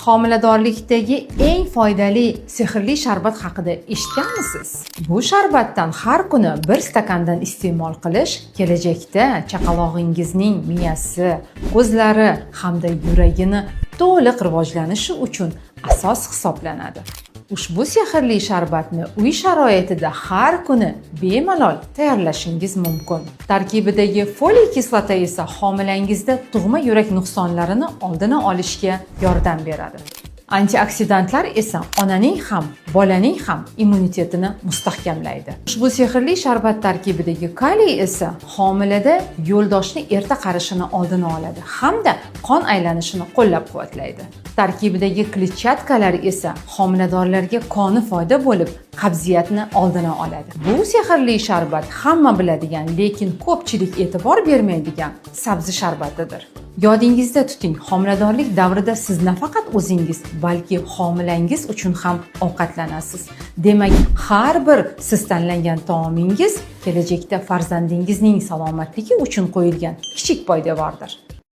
Homiladorlikdagi eng foydali sehrli sharbat haqida eshitganmisiz? Bu sharbatdan har kuni bir stakandan iste'mol qilish kelajakda chaqalog'ingizning miyasi, ko'zlari hamda yuragini to'liq rivojlanishi uchun asos hisoblanadi. Ushbu sehrli sharbatni uy sharoitida har kuni bemalol tayyorlashingiz mumkin. Tarkibidagi foliy kislota esa homilangizda tug'ma yurak nuqsonlarini oldini olishga yordam beradi. Antioksidantlar esa onaning ham, bolaning ham immunitetini mustahkamlaydi. Ushbu sehrli sharbat tarkibidagi kaliy esa homilada yo'ldoshni erta qarishini oldini oladi hamda qon aylanishini qo'llab-quvvatlaydi. Tarkibidagi kletchatkalar esa homiladorlarga koni foyda bo'lib, qabziyatni oldini oladi. Bu sehrli sharbat hamma biladigan, lekin ko'pchilik e'tibor bermaydigan sabzi sharbatidir. Yodingizda tuting, homiladorlik davrida siz nafaqat o'zingiz, balki homilangiz uchun ham ovqatlanasiz. Demak, har bir siz tanlangan taomingiz kelajakda farzandingizning salomatligi uchun qo'yilgan kichik poydevordir.